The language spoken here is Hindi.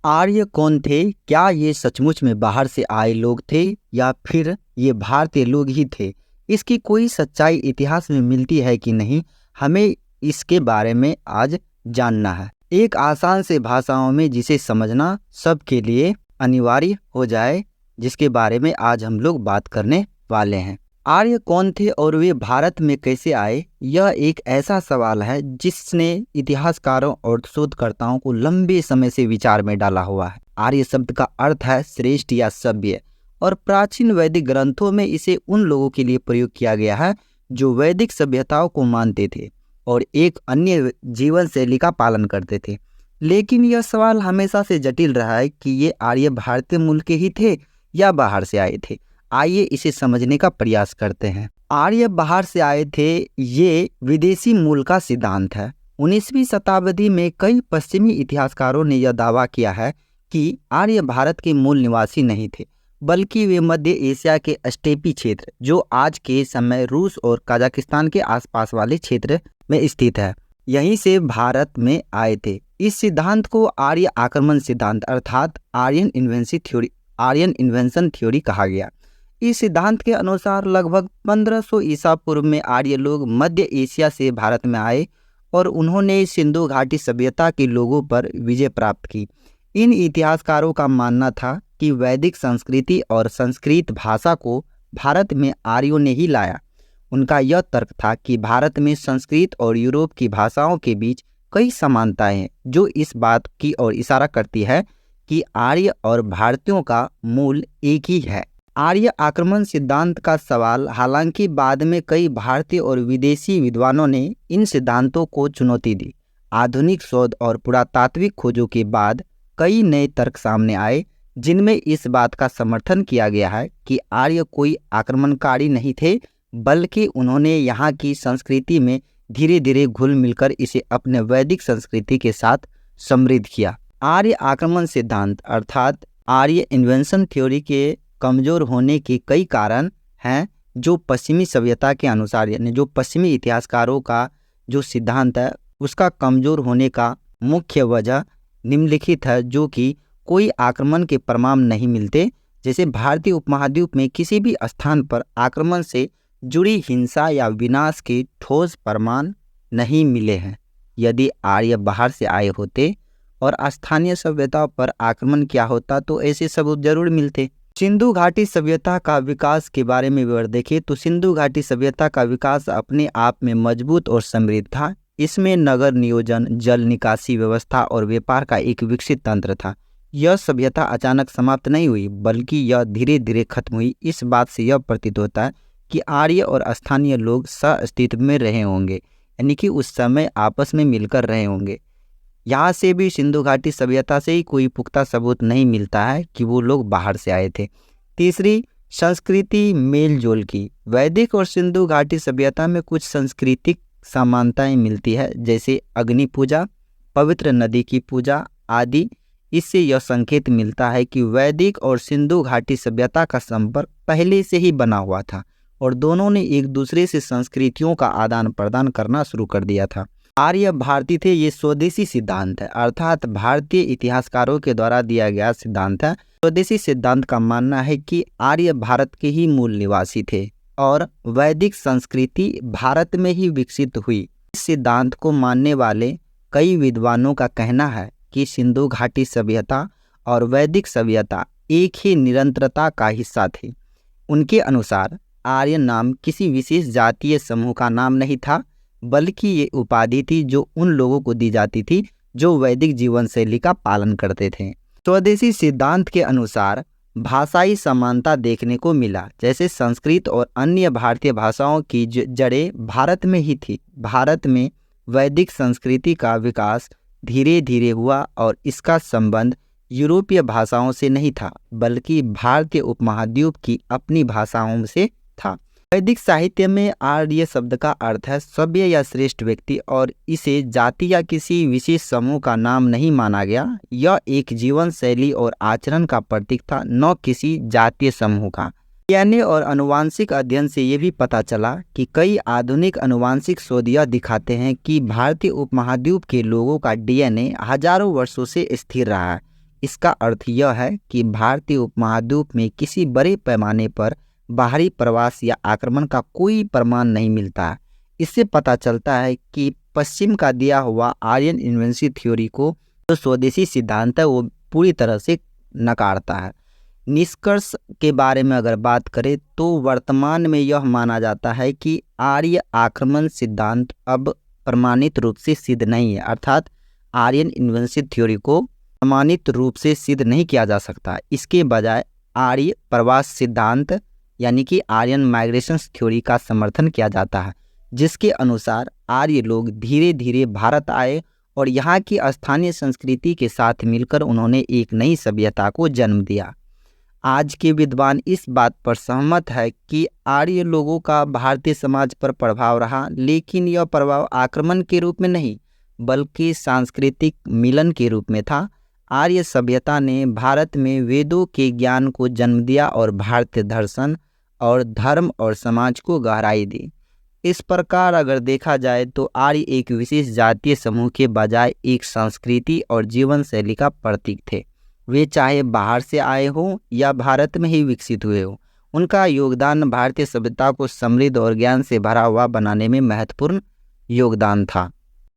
आर्य कौन थे? क्या ये सचमुच में बाहर से आए लोग थे या फिर ये भारतीय लोग ही थे? इसकी कोई सच्चाई इतिहास में मिलती है कि नहीं, हमें इसके बारे में आज जानना है। एक आसान से भाषाओं में जिसे समझना सबके लिए अनिवार्य हो जाए, जिसके बारे में आज हम लोग बात करने वाले हैं। आर्य कौन थे और वे भारत में कैसे आए? यह एक ऐसा सवाल है जिसने इतिहासकारों और शोधकर्ताओं को लंबे समय से विचार में डाला हुआ है। आर्य शब्द का अर्थ है श्रेष्ठ या सभ्य, और प्राचीन वैदिक ग्रंथों में इसे उन लोगों के लिए प्रयोग किया गया है जो वैदिक सभ्यताओं को मानते थे और एक अन्य जीवन शैली का पालन करते थे। लेकिन यह सवाल हमेशा से जटिल रहा है कि ये आर्य भारतीय मूल के ही थे या बाहर से आए थे। आइए इसे समझने का प्रयास करते हैं। आर्य बाहर से आए थे, ये विदेशी मूल का सिद्धांत है। 19वीं शताब्दी में कई पश्चिमी इतिहासकारों ने यह दावा किया है कि आर्य भारत के मूल निवासी नहीं थे, बल्कि वे मध्य एशिया के स्टेपी क्षेत्र, जो आज के समय रूस और कजाकिस्तान के आसपास वाले क्षेत्र में स्थित है, यहीं से भारत में आए थे। इस सिद्धांत को आर्य आक्रमण सिद्धांत अर्थात आर्यन इन्वेंशन थ्योरी कहा गया। इस सिद्धांत के अनुसार लगभग 1500 ईसा पूर्व में आर्य लोग मध्य एशिया से भारत में आए और उन्होंने सिंधु घाटी सभ्यता के लोगों पर विजय प्राप्त की। इन इतिहासकारों का मानना था कि वैदिक संस्कृति और संस्कृत भाषा को भारत में आर्यों ने ही लाया। उनका यह तर्क था कि भारत में संस्कृत और यूरोप की भाषाओं के बीच कई समानताएं हैं, जो इस बात की ओर इशारा करती है कि आर्य और भारतीयों का मूल एक ही है। आर्य आक्रमण सिद्धांत का सवाल, हालांकि बाद में कई भारतीय और विदेशी विद्वानों ने इन सिद्धांतों को चुनौती दी। आधुनिक शोध और पुरातात्विक खोजों के बाद कई नए तर्क सामने आए, जिनमें इस बात का समर्थन किया गया है कि आर्य कोई आक्रमणकारी नहीं थे, बल्कि उन्होंने यहाँ की संस्कृति में धीरे धीरे घुल मिलकर इसे अपने वैदिक संस्कृति के साथ समृद्ध किया। आर्य आक्रमण सिद्धांत अर्थात आर्य इन्वेंशन थ्योरी के कमजोर होने के कई कारण हैं, जो पश्चिमी सभ्यता के अनुसार, यानी जो पश्चिमी इतिहासकारों का जो सिद्धांत है उसका कमजोर होने का मुख्य वजह निम्नलिखित है, जो कि कोई आक्रमण के प्रमाण नहीं मिलते। जैसे भारतीय उपमहाद्वीप में किसी भी स्थान पर आक्रमण से जुड़ी हिंसा या विनाश के ठोस प्रमाण नहीं मिले हैं। यदि आर्य बाहर से आए होते और स्थानीय सभ्यताओं पर आक्रमण किया होता तो ऐसे सबूत जरूर मिलते। सिंधु घाटी सभ्यता का विकास के बारे में विवरण देखें तो सिंधु घाटी सभ्यता का विकास अपने आप में मजबूत और समृद्ध था। इसमें नगर नियोजन, जल निकासी व्यवस्था और व्यापार का एक विकसित तंत्र था। यह सभ्यता अचानक समाप्त नहीं हुई, बल्कि यह धीरे धीरे खत्म हुई। इस बात से यह प्रतीत होता है कि आर्य और स्थानीय लोग सह-अस्तित्व में रहे होंगे, यानी कि उस समय आपस में मिलकर रहे होंगे। यहाँ से भी सिंधु घाटी सभ्यता से ही कोई पुख्ता सबूत नहीं मिलता है कि वो लोग बाहर से आए थे। तीसरी, संस्कृति मेल जोल की। वैदिक और सिंधु घाटी सभ्यता में कुछ सांस्कृतिक समानताएं मिलती है, जैसे अग्नि पूजा, पवित्र नदी की पूजा आदि। इससे यह संकेत मिलता है कि वैदिक और सिंधु घाटी सभ्यता का संपर्क पहले से ही बना हुआ था और दोनों ने एक दूसरे से संस्कृतियों का आदान प्रदान करना शुरू कर दिया था। आर्य भारतीय थे, ये स्वदेशी सिद्धांत है, अर्थात भारतीय इतिहासकारों के द्वारा दिया गया सिद्धांत है। स्वदेशी सिद्धांत का मानना है कि आर्य भारत के ही मूल निवासी थे और वैदिक संस्कृति भारत में ही विकसित हुई। इस सिद्धांत को मानने वाले कई विद्वानों का कहना है कि सिंधु घाटी सभ्यता और वैदिक सभ्यता एक ही निरंतरता का हिस्सा थे। उनके अनुसार आर्य नाम किसी विशेष जातीय समूह का नाम नहीं था, बल्कि ये उपाधि थी जो उन लोगों को दी जाती थी जो वैदिक जीवन शैली का पालन करते थे। स्वदेशी सिद्धांत के अनुसार भाषाई समानता देखने को मिला, जैसे संस्कृत और अन्य भारतीय भाषाओं की जड़ें भारत में ही थी। भारत में वैदिक संस्कृति का विकास धीरे धीरे हुआ और इसका संबंध यूरोपीय भाषाओं से नहीं था, बल्कि भारतीय उपमहाद्वीप की अपनी भाषाओं से था। वैदिक साहित्य में आर्य शब्द का अर्थ है सभ्य या श्रेष्ठ व्यक्ति, और इसे जाति या किसी विशेष समूह का नाम नहीं माना गया। यह एक जीवन शैली और आचरण का प्रतीक था, न किसी जातीय समूह का। डीएनए और अनुवांशिक अध्ययन से ये भी पता चला कि कई आधुनिक अनुवांशिक शोध यह दिखाते हैं कि भारतीय उपमहाद्वीप के लोगों का डीएनए हजारों वर्षों से स्थिर रहा है। इसका अर्थ यह है कि भारतीय उपमहाद्वीप में किसी बड़े पैमाने पर बाहरी प्रवास या आक्रमण का कोई प्रमाण नहीं मिलता है। इससे पता चलता है कि पश्चिम का दिया हुआ आर्यन इन्वेंसी थ्योरी को जो स्वदेशी सिद्धांत है वो पूरी तरह से नकारता है। निष्कर्ष के बारे में अगर बात करें तो वर्तमान में यह माना जाता है कि आर्य आक्रमण सिद्धांत अब प्रमाणित रूप से सिद्ध नहीं है, अर्थात आर्यन इन्वेंशन थ्योरी को प्रमाणित रूप से सिद्ध नहीं किया जा सकता। इसके बजाय आर्य प्रवास सिद्धांत यानी कि आर्यन माइग्रेशन थ्योरी का समर्थन किया जाता है, जिसके अनुसार आर्य लोग धीरे धीरे भारत आए और यहाँ की स्थानीय संस्कृति के साथ मिलकर उन्होंने एक नई सभ्यता को जन्म दिया। आज के विद्वान इस बात पर सहमत है कि आर्य लोगों का भारतीय समाज पर प्रभाव रहा, लेकिन यह प्रभाव आक्रमण के रूप में नहीं बल्कि सांस्कृतिक मिलन के रूप में था। आर्य सभ्यता ने भारत में वेदों के ज्ञान को जन्म दिया और भारतीय दर्शन और धर्म और समाज को गहराई दी। इस प्रकार अगर देखा जाए तो आर्य एक विशेष जातीय समूह के बजाय एक संस्कृति और जीवन शैली का प्रतीक थे। वे चाहे बाहर से आए हों या भारत में ही विकसित हुए हों, उनका योगदान भारतीय सभ्यता को समृद्ध और ज्ञान से भरा हुआ बनाने में महत्वपूर्ण योगदान था।